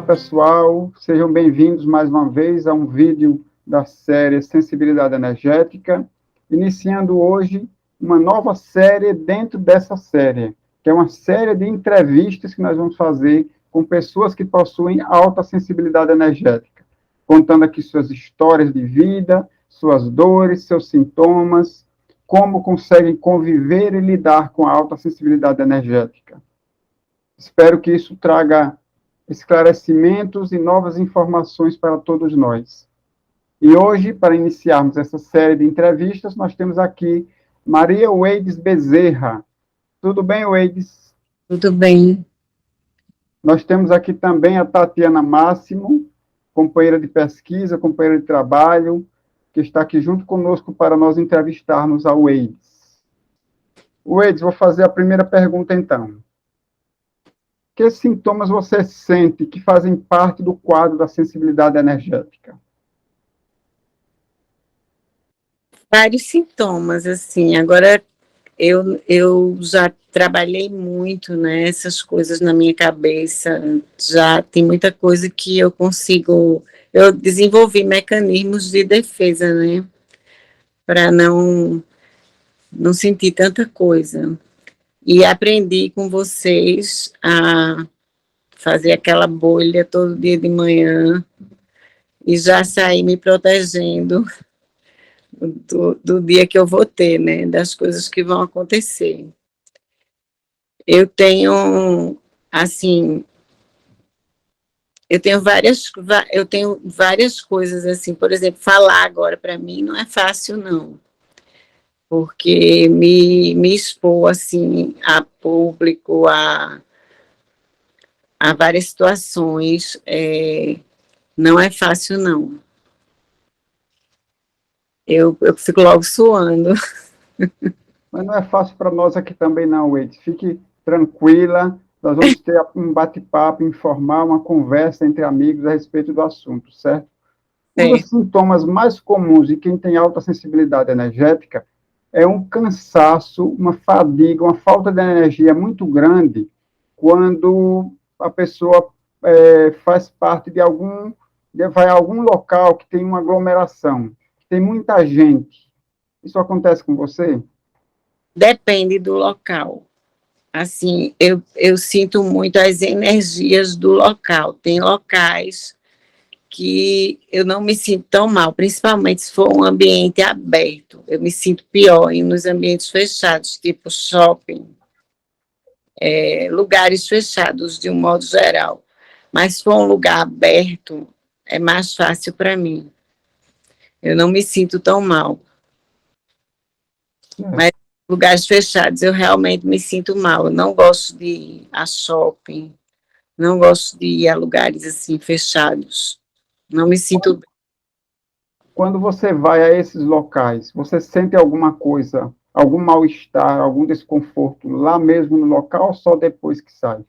pessoal, sejam bem-vindos mais uma vez a um vídeo da série Sensibilidade Energética, iniciando hoje uma nova série dentro dessa série, que é uma série de entrevistas que nós vamos fazer com pessoas que possuem alta sensibilidade energética, contando aqui suas histórias de vida, suas dores, seus sintomas, como conseguem conviver e lidar com a alta sensibilidade energética. Espero que isso traga esclarecimentos e novas informações para todos nós. E hoje, para iniciarmos essa série de entrevistas, nós temos aqui Maria Weides Bezerra. Tudo bem, Weides? Tudo bem. Nós temos aqui também a Tatiana Máximo, companheira de pesquisa, companheira de trabalho, que está aqui junto conosco para nós entrevistarmos a Weides. Weides, vou fazer a primeira pergunta, então. Que sintomas você sente que fazem parte do quadro da sensibilidade energética? Vários sintomas, assim. Agora, eu já trabalhei muito, né, essas coisas na minha cabeça. Já tem muita coisa que eu consigo... Eu desenvolvi mecanismos de defesa, né, para não sentir tanta coisa. E aprendi com vocês a fazer aquela bolha todo dia de manhã e já saí me protegendo do dia que eu vou ter, né, das coisas que vão acontecer. Eu tenho, assim, eu tenho várias coisas, assim, por exemplo, falar agora para mim não é fácil, não, porque me expor, assim, a público, a várias situações, não é fácil, não. Eu fico logo suando. Mas não é fácil para nós aqui também não, Weides. Fique tranquila, nós vamos ter um bate-papo informal, uma conversa entre amigos a respeito do assunto, certo? Um dos sintomas mais comuns de quem tem alta sensibilidade energética é um cansaço, uma fadiga, uma falta de energia muito grande quando a pessoa faz parte de vai a algum local que tem uma aglomeração, que tem muita gente. Isso acontece com você? Depende do local. Assim, eu sinto muito as energias do local. Tem locais que eu não me sinto tão mal, principalmente se for um ambiente aberto. Eu me sinto pior nos ambientes fechados, tipo shopping, lugares fechados de um modo geral. Mas se for um lugar aberto, é mais fácil para mim. Eu não me sinto tão mal. Mas lugares fechados eu realmente me sinto mal. Eu não gosto de ir a shopping, não gosto de ir a lugares assim fechados. Não me sinto bem. Quando você vai a esses locais, você sente alguma coisa, algum mal-estar, algum desconforto lá mesmo no local ou só depois que sai?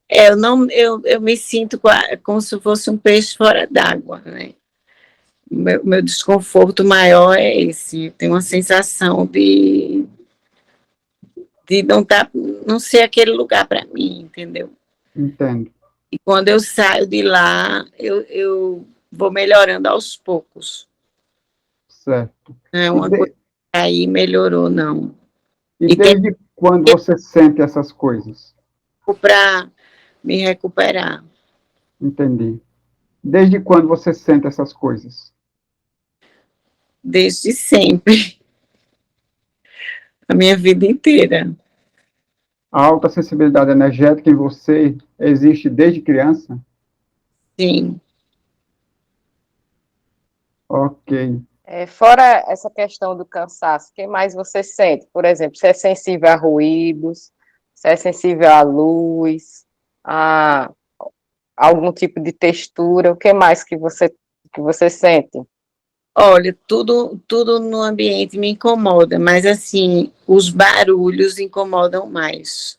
Eu me sinto como se fosse um peixe fora d'água, né? Meu desconforto maior é esse. Tenho uma sensação de não ser aquele lugar para mim, entendeu? Entendo. E quando eu saio de lá, eu vou melhorando aos poucos. Certo. Não é E, uma coisa que aí melhorou, não. e E tem desde quando você sente essas coisas? tempo para me recuperar. Entendi. Desde quando você sente essas coisas? Desde sempre, a minha vida inteira. A alta sensibilidade energética em você existe desde criança? Sim. Ok. Fora essa questão do cansaço, o que mais você sente? Por exemplo, você é sensível a ruídos, você é sensível à luz, a algum tipo de textura, o que mais que você sente? Olha, tudo no ambiente me incomoda, mas assim, os barulhos incomodam mais.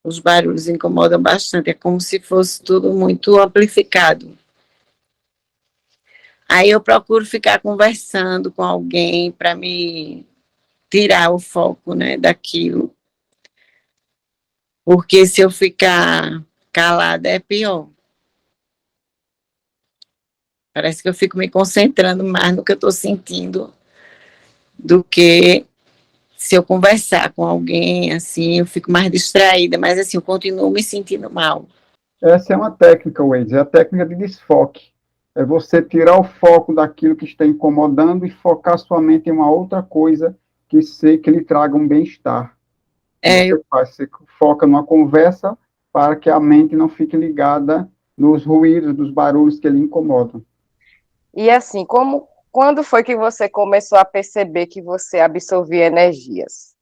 Os barulhos incomodam bastante, é como se fosse tudo muito amplificado. Aí eu procuro ficar conversando com alguém para me tirar o foco, né, daquilo. porque se eu ficar calada é pior. Parece que eu fico me concentrando mais no que eu estou sentindo do que se eu conversar com alguém, assim, eu fico mais distraída, mas assim, eu continuo me sentindo mal. Essa é uma técnica, Waze, é a técnica de desfoque. É você tirar o foco daquilo que está incomodando e focar sua mente em uma outra coisa que lhe traga um bem-estar. Você foca numa conversa para que a mente não fique ligada nos ruídos, nos barulhos que lhe incomodam. E assim, quando foi que você começou a perceber que você absorvia energias?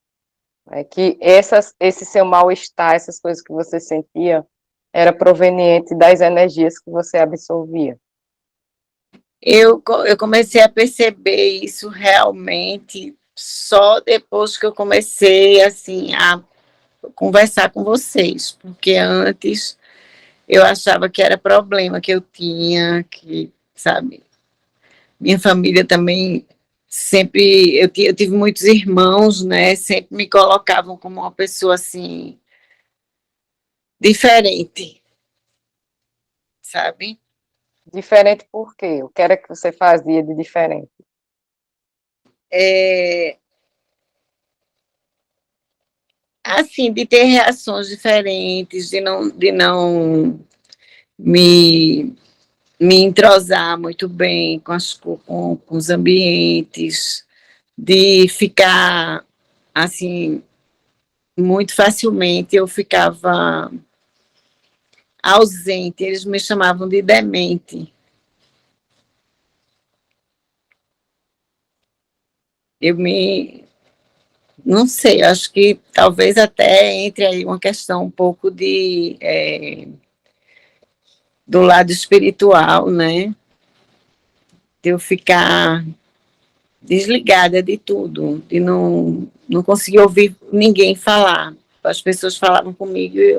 Que esse seu mal-estar, essas coisas que você sentia, era proveniente das energias que você absorvia? Eu comecei a perceber isso realmente só depois que eu comecei, assim, a conversar com vocês, porque antes eu achava que era problema que eu tinha, que, sabe, minha família também sempre, eu tive muitos irmãos, né, sempre me colocavam como uma pessoa, assim, diferente, sabe? Diferente por quê? O que era que você fazia de diferente? Assim, de ter reações diferentes, de não me, me entrosar muito bem com os ambientes, de ficar, assim, muito facilmente eu ficava ausente, eles me chamavam de demente. Não sei, acho que talvez até entre aí uma questão um pouco do lado espiritual, né? De eu ficar desligada de tudo, de não conseguir ouvir ninguém falar. As pessoas falavam comigo e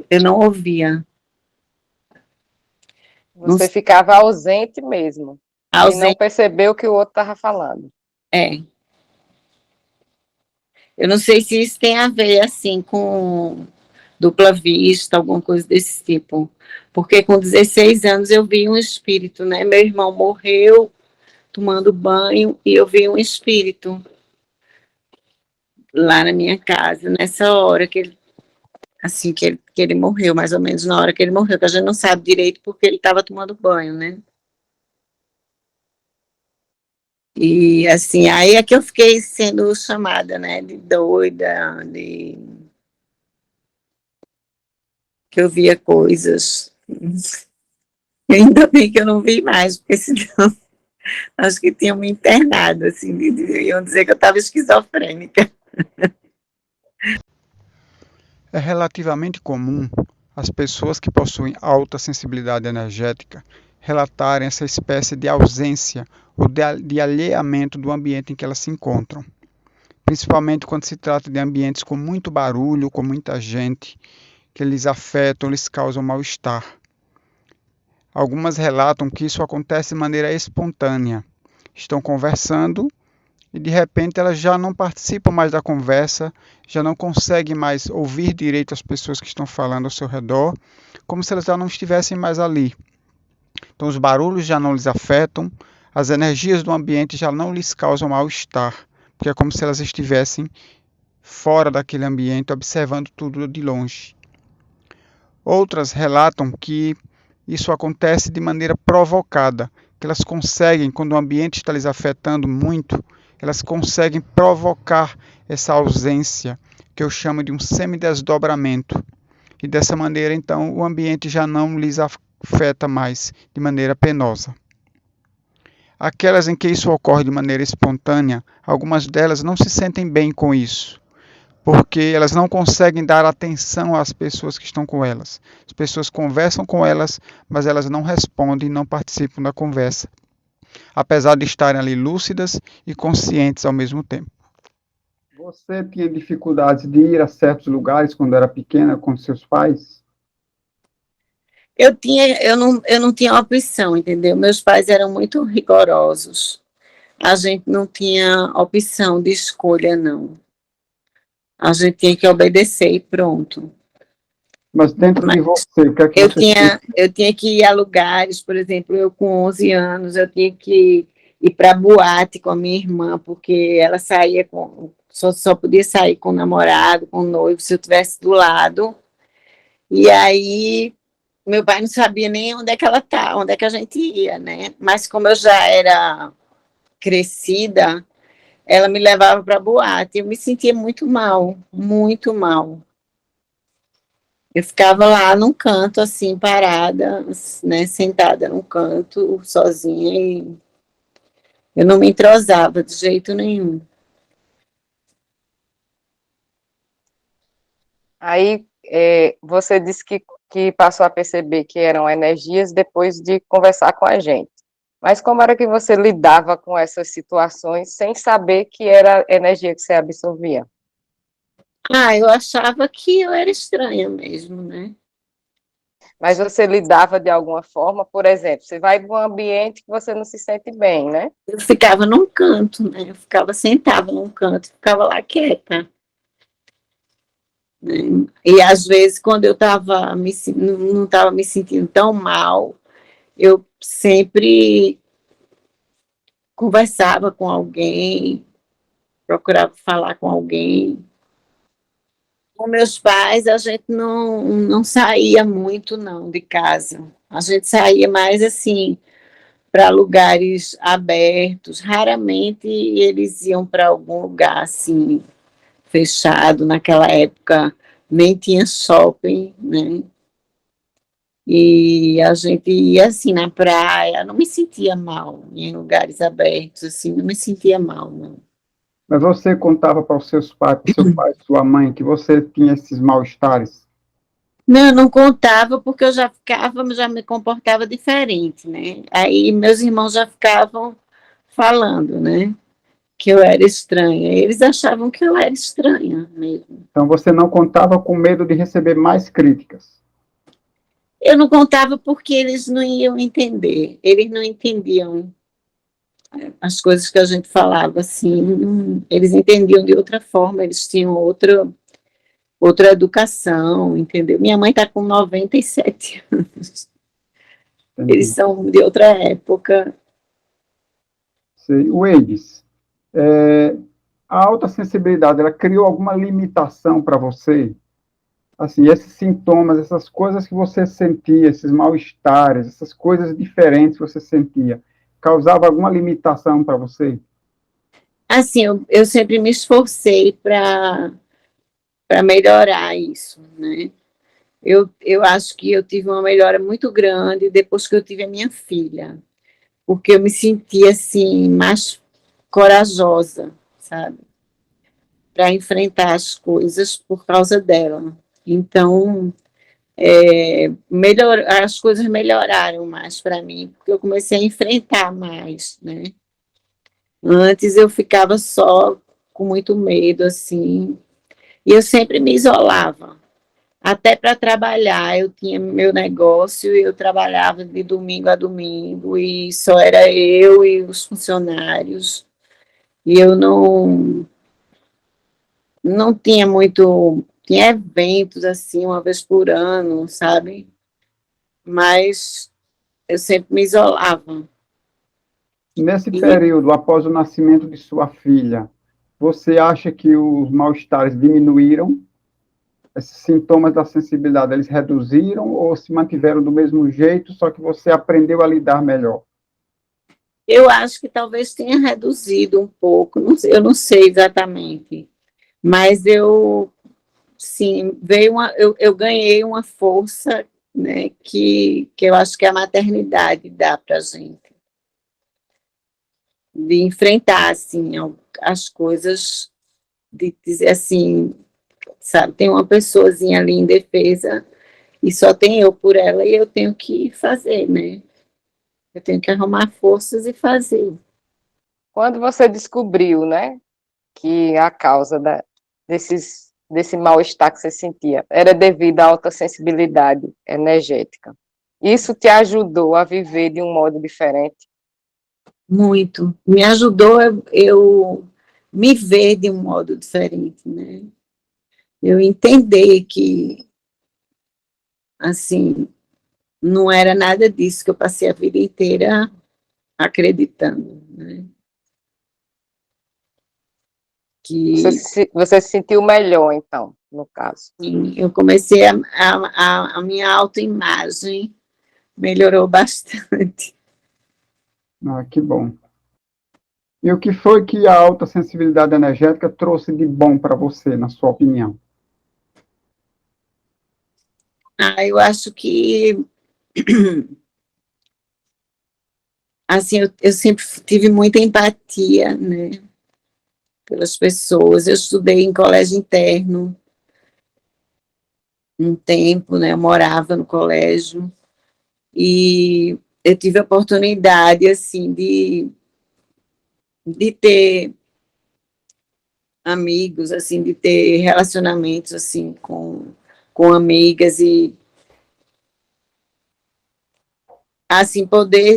eu não ouvia. Você ficava ausente mesmo, e não Ausente, percebeu o que o outro estava falando. é. Eu não sei se isso tem a ver, assim, com dupla vista, alguma coisa desse tipo. Porque com 16 anos eu vi um espírito, né? Meu irmão morreu tomando banho e eu vi um espírito lá na minha casa, nessa hora que ele, assim, que ele morreu, mais ou menos na hora que ele morreu, que a gente não sabe direito porque ele estava tomando banho, né? E, assim, aí é que eu fiquei sendo chamada, né, de doida, que eu via coisas. Ainda bem que eu não vi mais, porque senão acho que tinham me internado, assim, iam dizer que eu estava esquizofrênica. É relativamente comum as pessoas que possuem alta sensibilidade energética relatarem essa espécie de ausência ou de alheamento do ambiente em que elas se encontram, principalmente quando se trata de ambientes com muito barulho, com muita gente, que lhes afetam, lhes causam mal-estar. Algumas relatam que isso acontece de maneira espontânea. Estão conversando e de repente elas já não participam mais da conversa, já não conseguem mais ouvir direito as pessoas que estão falando ao seu redor, como se elas já não estivessem mais ali. Então os barulhos já não lhes afetam, as energias do ambiente já não lhes causam mal-estar, porque é como se elas estivessem fora daquele ambiente, observando tudo de longe. Outras relatam que isso acontece de maneira provocada, que elas conseguem, quando o ambiente está lhes afetando muito, elas conseguem provocar essa ausência, que eu chamo de um semidesdobramento. E dessa maneira, então, o ambiente já não lhes afeta mais de maneira penosa. Aquelas em que isso ocorre de maneira espontânea, algumas delas não se sentem bem com isso, porque elas não conseguem dar atenção às pessoas que estão com elas. As pessoas conversam com elas, mas elas não respondem, não participam da conversa, apesar de estarem ali lúcidas e conscientes ao mesmo tempo. Você tinha dificuldades de ir a certos lugares quando era pequena com seus pais? Eu não tinha opção, entendeu? Meus pais eram muito rigorosos. A gente não tinha opção de escolha, não. a gente tinha que obedecer e pronto. Mas dentro de você, o que é que Eu você tinha que ir a lugares, por exemplo, eu com 11 anos, eu tinha que ir para boate com a minha irmã, porque ela saía só podia sair com o namorado, com o noivo, se eu estivesse do lado. E aí, meu pai não sabia nem onde é que ela tá, onde é que a gente ia, né? Mas como eu já era crescida, ela me levava para boate. Eu me sentia muito mal, muito mal. Eu ficava lá num canto, assim, parada, né, sentada num canto, sozinha, e eu não me entrosava de jeito nenhum. Aí você disse que passou a perceber que eram energias depois de conversar com a gente. Mas como era que você lidava com essas situações sem saber que era energia que você absorvia? Ah, eu achava que eu era estranha mesmo, né? Mas você lidava de alguma forma, por exemplo, você vai para um ambiente que você não se sente bem, né? Eu ficava num canto, né? Eu ficava sentada num canto, ficava lá quieta. Né? E às vezes, quando eu não estava me sentindo tão mal, eu sempre conversava com alguém, procurava falar com alguém. Com meus pais, a gente não saía muito, não, de casa. A gente saía mais assim, para lugares abertos. Raramente eles iam para algum lugar assim, fechado. Naquela época nem tinha shopping, né? E a gente ia assim na praia, não me sentia mal em lugares abertos, assim, não me sentia mal, não. Mas você contava para os seus pais, para o seu pai, sua mãe, que você tinha esses mal-estares? Não, eu não contava porque eu já me comportava diferente, né? Aí meus irmãos já ficavam falando, né? Que eu era estranha. Eles achavam que eu era estranha mesmo. Então você não contava com medo de receber mais críticas. Eu não contava porque eles não iam entender. Eles não entendiam as coisas que a gente falava assim. Eles entendiam de outra forma, eles tinham outra educação, entendeu? Minha mãe está com 97 anos. Eles Entendi. são de outra época. Sei. O AIDS, é, a alta sensibilidade, ela criou alguma limitação para você? Assim, esses sintomas, essas coisas que você sentia, esses mal-estares, essas coisas diferentes que você sentia, causava alguma limitação para você? Assim, eu sempre me esforcei para melhorar isso, né? Eu acho que eu tive uma melhora muito grande depois que eu tive a minha filha, porque eu me senti assim mais corajosa, sabe, para enfrentar as coisas por causa dela. Então, as coisas melhoraram mais para mim, porque eu comecei a enfrentar mais, né? Antes eu ficava só com muito medo, assim, e eu sempre me isolava. Até para trabalhar, eu tinha meu negócio e eu trabalhava de domingo a domingo e só era eu e os funcionários. E eu não tinha muito, tinha eventos assim uma vez por ano, sabe? Mas eu sempre me isolava. Nesse E período, após o nascimento de sua filha, você acha que os mal-estares diminuíram? Esses sintomas da sensibilidade, eles reduziram ou se mantiveram do mesmo jeito, só que você aprendeu a lidar melhor? eu acho que talvez tenha reduzido um pouco, eu não sei exatamente, mas sim, eu ganhei uma força, né, que eu acho que a maternidade dá para gente, de enfrentar, assim, as coisas, de dizer assim, sabe, tem uma pessoazinha ali em defesa e só tem eu por ela e eu tenho que fazer, né? Eu tenho que arrumar forças e fazer. Quando você descobriu, né, que a causa desse mal-estar que você sentia era devido à alta sensibilidade energética, isso te ajudou a viver de um modo diferente? Muito. Me ajudou eu me ver de um modo diferente, né? eu entender que, assim, não era nada disso que eu passei a vida inteira acreditando, né? Que Você se sentiu melhor, então, no caso. sim, eu comecei a minha autoimagem melhorou bastante. Ah, que bom. E o que foi que a alta sensibilidade energética trouxe de bom para você, na sua opinião? Eu acho que, assim, eu sempre tive muita empatia, né, pelas pessoas. Eu estudei em colégio interno um tempo, né, eu morava no colégio, e eu tive a oportunidade, assim, de ter amigos, assim, de ter relacionamentos, assim, com amigas e, assim, poder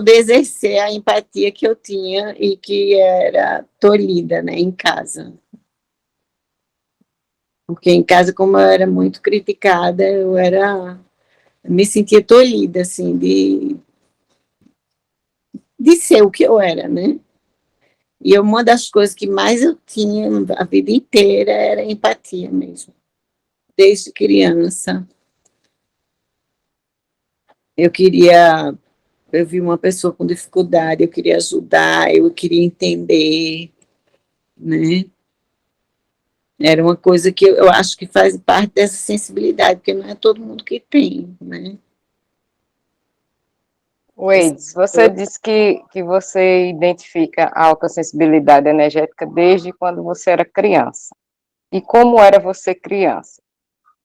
exercer a empatia que eu tinha e que era tolhida, né, em casa. Porque em casa, como eu era muito criticada, me sentia tolhida, assim, de ser o que eu era, né? E uma das coisas que mais eu tinha a vida inteira era empatia mesmo, desde criança. Eu queria, eu vi uma pessoa com dificuldade, eu queria ajudar, eu queria entender, né? Era uma coisa que eu acho que faz parte dessa sensibilidade, porque não é todo mundo que tem, né? Weides, você disse que você identifica a alta sensibilidade energética desde quando você era criança. E como era você criança?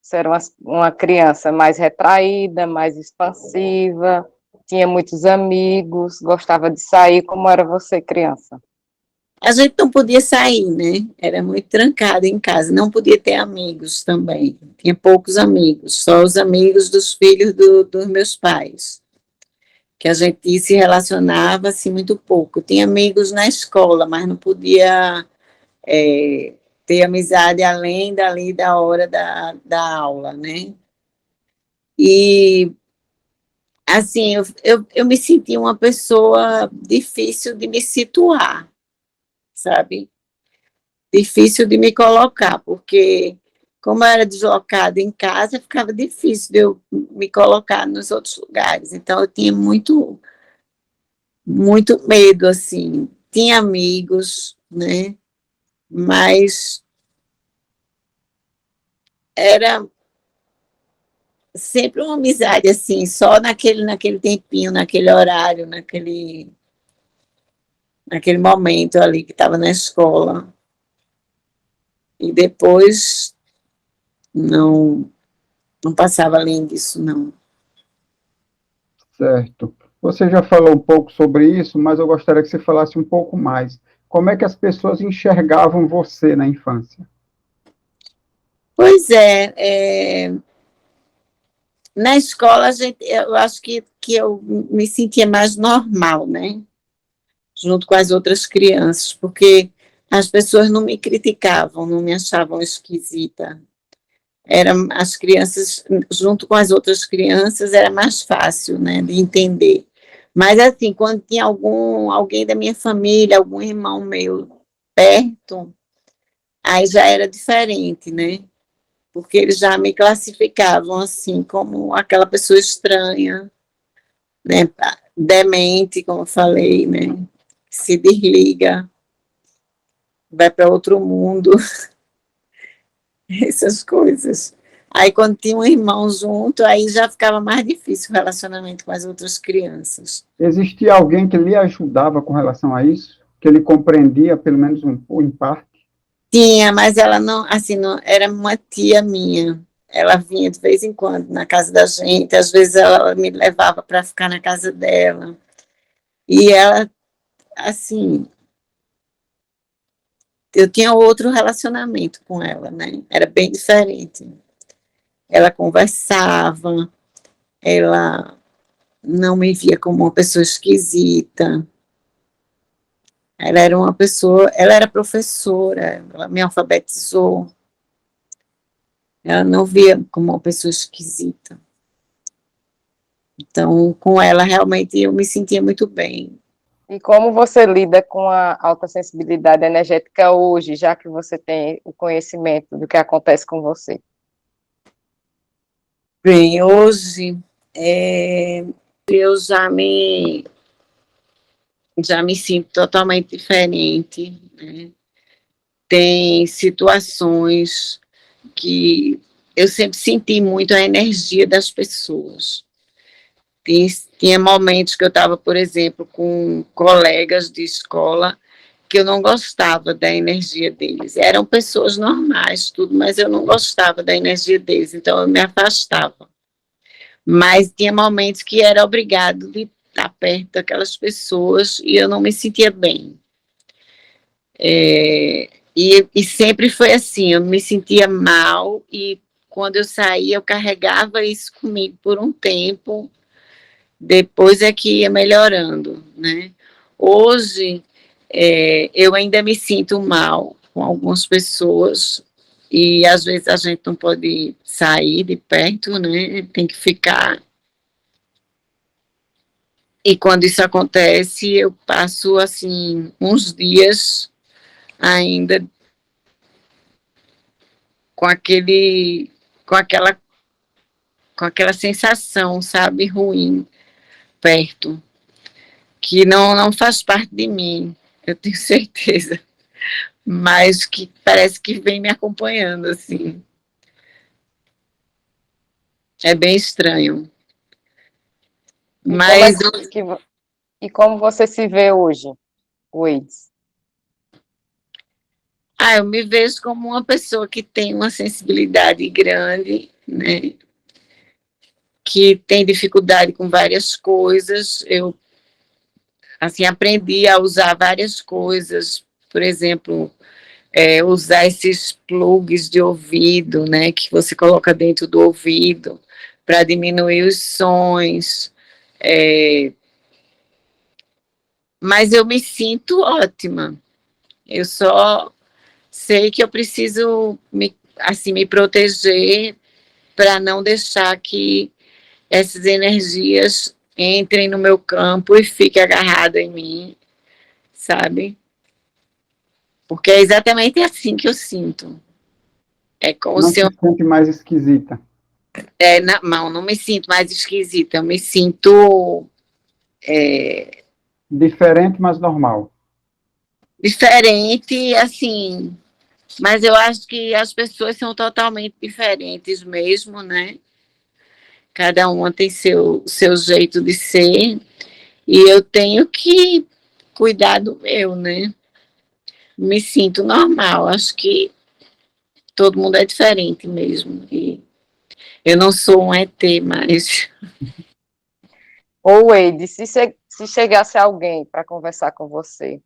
Você era uma criança mais retraída, mais expansiva, tinha muitos amigos, gostava de sair. Como era você criança? A gente não podia sair, né? Era muito trancada em casa, não podia ter amigos também. Tinha poucos amigos, só os amigos dos filhos dos meus pais, que a gente se relacionava assim muito pouco. Tinha amigos na escola, mas não podia ter amizade além dali da hora da aula, né? E assim, eu me senti uma pessoa difícil de me situar, sabe? Difícil de me colocar, porque como eu era deslocada em casa, ficava difícil de eu me colocar nos outros lugares. Então eu tinha muito medo, assim. Tinha amigos, né? Mas era sempre uma amizade, assim, só naquele tempinho, naquele horário, naquele momento ali que estava na escola. E depois não, não passava além disso, não. Certo. Você já falou um pouco sobre isso, mas eu gostaria que você falasse um pouco mais. Como é que as pessoas enxergavam você na infância? Pois na escola eu acho que eu me sentia mais normal, né? Junto com as outras crianças, porque as pessoas não me criticavam, não me achavam esquisita. Eram as crianças, junto com as outras crianças, era mais fácil, né, de entender. Mas, assim, quando tinha alguém da minha família, algum irmão meu perto, aí já era diferente, né? Porque eles já me classificavam, assim, como aquela pessoa estranha, né? Demente, como eu falei, né? Se desliga, vai para outro mundo, essas coisas. Aí, quando tinha um irmão junto, aí já ficava mais difícil o relacionamento com as outras crianças. Existia alguém que lhe ajudava com relação a isso? Que ele compreendia, pelo menos em parte? Tinha, mas ela não, assim, não, era uma tia minha. Ela vinha de vez em quando na casa da gente, às vezes ela me levava para ficar na casa dela. E ela, assim, eu tinha outro relacionamento com ela, né? Era bem diferente. Ela conversava, ela não me via como uma pessoa esquisita. Ela era uma pessoa, ela era professora, ela me alfabetizou. Ela não via como uma pessoa esquisita. Então, com ela, realmente, eu me sentia muito bem. E como você lida com a alta sensibilidade energética hoje, já que você tem o conhecimento do que acontece com você? Bem, hoje eu já me sinto totalmente diferente, né? Tem situações que eu sempre senti muito a energia das pessoas. Tinha momentos que eu estava, por exemplo, com colegas de escola que eu não gostava da energia deles. Eram pessoas normais, tudo, mas eu não gostava da energia deles, então eu me afastava. Mas tinha momentos que era obrigado de estar perto daquelas pessoas e eu não me sentia bem. E sempre foi assim, eu me sentia mal e quando eu saía eu carregava isso comigo por um tempo, depois é que ia melhorando, né? Hoje eu ainda me sinto mal com algumas pessoas e às vezes a gente não pode sair de perto, né? Tem que ficar. E quando isso acontece, eu passo assim uns dias ainda com aquele, com aquela, com aquela sensação, sabe, ruim perto, que não faz parte de mim, eu tenho certeza, mas que parece que vem me acompanhando assim. É bem estranho. E como, Mas e como você se vê hoje, Wades? eu me vejo como uma pessoa que tem uma sensibilidade grande, né? Que tem dificuldade com várias coisas. Eu assim aprendi a usar várias coisas, por exemplo, usar esses plugs de ouvido, né, que você coloca dentro do ouvido para diminuir os sons. Mas eu me sinto ótima. Eu só sei que eu preciso me proteger para não deixar que essas energias entrem no meu campo e fiquem agarradas em mim, sabe? Porque é exatamente assim que eu sinto. É como Não se se eu. sente mais esquisita. Não me sinto mais esquisita, eu me sinto Diferente, mas normal. diferente, assim. Mas eu acho que as pessoas são totalmente diferentes mesmo, né? Cada uma tem seu jeito de ser. E eu tenho que cuidar do meu, né? Me sinto normal. Acho que todo mundo é diferente mesmo. E eu não sou um ET, mas. Ou Wade, se chegasse alguém para conversar com você,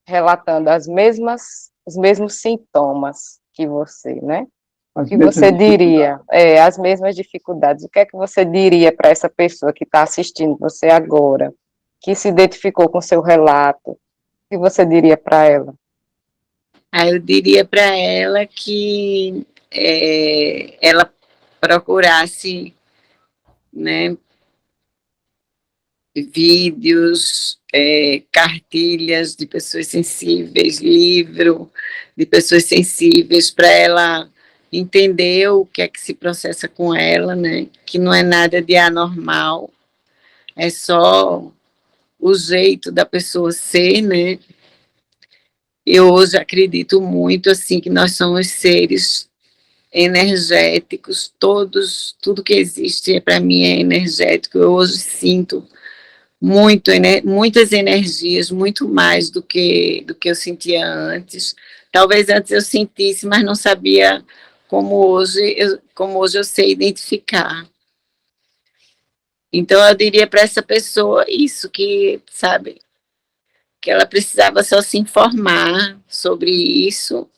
relatando os mesmos sintomas que você, né? O As que mesmas você dificuldades. diria? As mesmas dificuldades. O que é que você diria para essa pessoa que está assistindo você agora, que se identificou com seu relato? O que você diria para ela? Aí eu diria para ela que ela procurasse, né, vídeos, cartilhas de pessoas sensíveis, livro de pessoas sensíveis, para ela entender o que é que se processa com ela, né, que não é nada de anormal, é só o jeito da pessoa ser, né. Eu hoje acredito muito assim que nós somos seres energéticos, tudo que existe para mim é energético. Eu hoje sinto muitas energias, muito mais do que eu sentia antes. Talvez antes eu sentisse, mas não sabia como hoje eu sei identificar. Então eu diria para essa pessoa isso, que sabe, que ela precisava só se informar sobre isso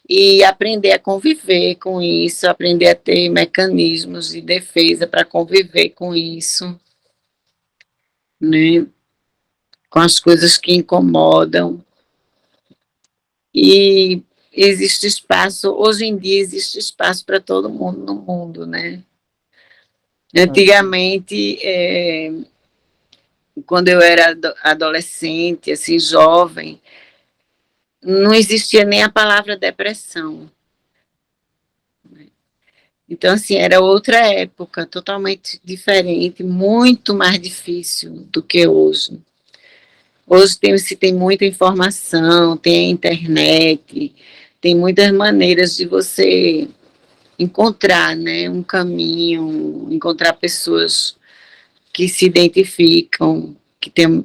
e aprender a conviver com isso, aprender a ter mecanismos de defesa para conviver com isso, né? Com as coisas que incomodam. E existe espaço, hoje em dia existe espaço para todo mundo no mundo, né? Antigamente, quando eu era adolescente, assim, jovem, não existia nem a palavra depressão. Então, assim, era outra época, totalmente diferente, muito mais difícil do que hoje. Hoje se tem muita informação, tem a internet, tem muitas maneiras de você encontrar, né, um caminho, encontrar pessoas que se identificam, que tem,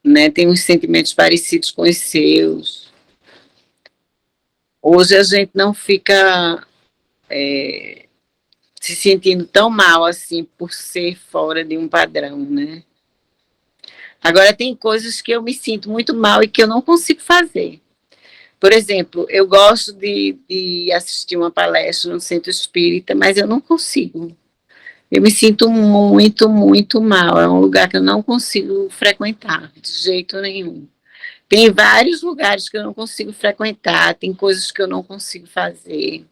né, tem uns sentimentos parecidos com os seus. Hoje a gente não fica se sentindo tão mal assim por ser fora de um padrão, né? Agora tem coisas que eu me sinto muito mal e que eu não consigo fazer. Por exemplo, eu gosto de assistir uma palestra no Centro Espírita, mas eu não consigo. Eu me sinto muito, muito mal. É um lugar que eu não consigo frequentar, de jeito nenhum. Tem vários lugares que eu não consigo frequentar, tem coisas que eu não consigo fazer.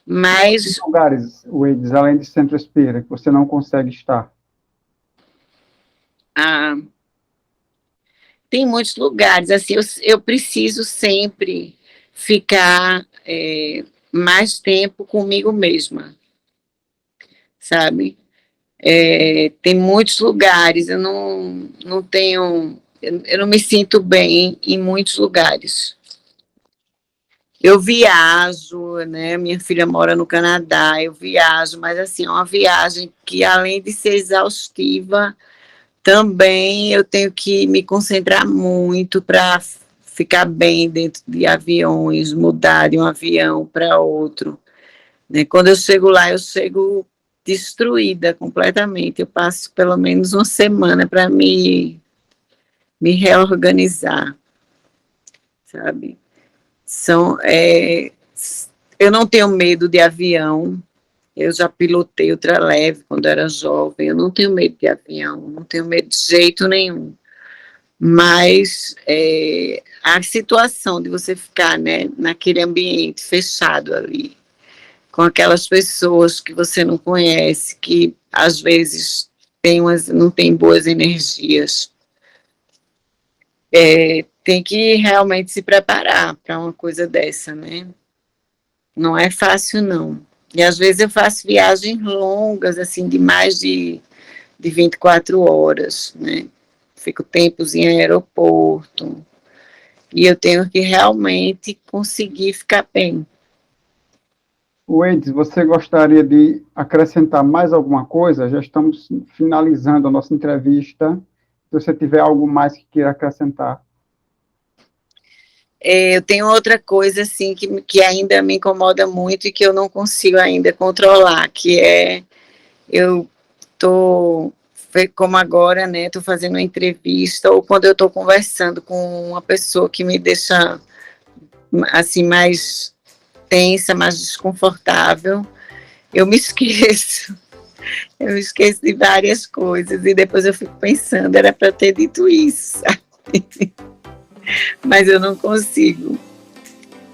Mas... Quais lugares, Weides, além de Centro Espírita, que você não consegue estar? Tem muitos lugares, assim, eu preciso sempre ficar mais tempo comigo mesma, sabe? Tem muitos lugares, eu não tenho, eu não me sinto bem em muitos lugares. Eu viajo, né? Minha filha mora no Canadá, eu viajo, mas assim, é uma viagem que, além de ser exaustiva, também eu tenho que me concentrar muito para ficar bem dentro de aviões, mudar de um avião para outro. Né? Quando eu chego lá, eu chego destruída completamente. Eu passo pelo menos uma semana para me reorganizar, sabe? Eu não tenho medo de avião. Eu já pilotei ultraleve quando era jovem, eu não tenho medo de avião, não tenho medo de jeito nenhum. Mas a situação de você ficar, né, naquele ambiente fechado ali, com aquelas pessoas que você não conhece, que às vezes não tem boas energias, tem que realmente se preparar para uma coisa dessa, né? Não é fácil, não. E às vezes eu faço viagens longas, assim, de mais de 24 horas, né? Fico tempos em aeroporto. E eu tenho que realmente conseguir ficar bem. Weides, você gostaria de acrescentar mais alguma coisa? Já estamos finalizando a nossa entrevista. Se você tiver algo mais que queira acrescentar. Eu tenho outra coisa, assim, que ainda me incomoda muito e que eu não consigo ainda controlar, que eu estou, como agora, né, estou fazendo uma entrevista, ou quando eu estou conversando com uma pessoa que me deixa, assim, mais tensa, mais desconfortável, eu me esqueço. Eu me esqueço de várias coisas, e depois eu fico pensando, era para eu ter dito isso, sabe? Mas eu não consigo.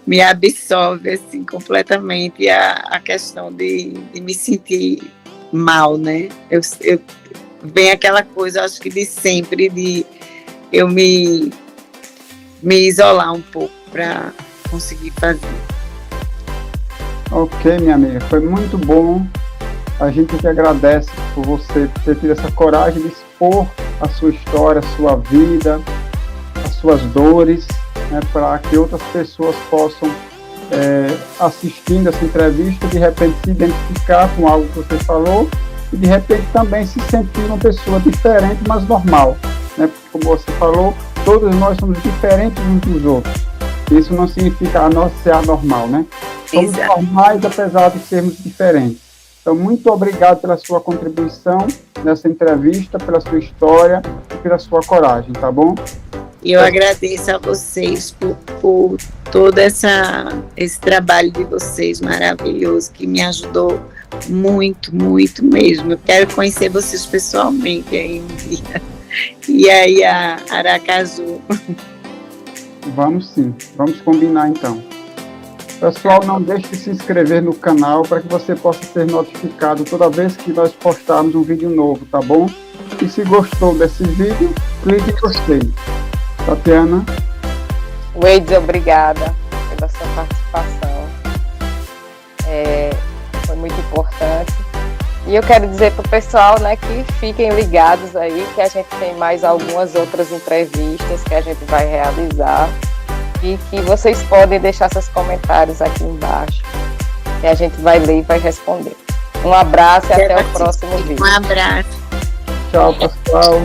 Me absorve, assim, completamente a questão de me sentir mal, né? Vem aquela coisa, acho que de sempre, de eu me isolar um pouco para conseguir fazer. Ok, minha amiga, foi muito bom. A gente que agradece por você ter tido essa coragem de expor a sua história, a sua vida, as suas dores, né, para que outras pessoas possam, assistindo essa entrevista, de repente se identificar com algo que você falou e de repente também se sentir uma pessoa diferente, mas normal, né? Porque, como você falou, todos nós somos diferentes uns dos outros. Isso não significa ser anormal, né? Somos normais, apesar de sermos diferentes. Então, muito obrigado pela sua contribuição nessa entrevista, pela sua história e pela sua coragem, tá bom? E eu agradeço a vocês por todo esse trabalho de vocês maravilhoso, que me ajudou muito, muito mesmo. Eu quero conhecer vocês pessoalmente aí um dia. E aí, a Aracaju. Vamos sim, vamos combinar então. Pessoal, não deixe de se inscrever no canal para que você possa ser notificado toda vez que nós postarmos um vídeo novo, tá bom? E se gostou desse vídeo, clique em gostei. Tatiana? Wade, obrigada pela sua participação. Foi muito importante. E eu quero dizer para o pessoal, né, que fiquem ligados aí, que a gente tem mais algumas outras entrevistas que a gente vai realizar e que vocês podem deixar seus comentários aqui embaixo, que a gente vai ler e vai responder. Um abraço e até o próximo vídeo. Um abraço. Tchau, pessoal.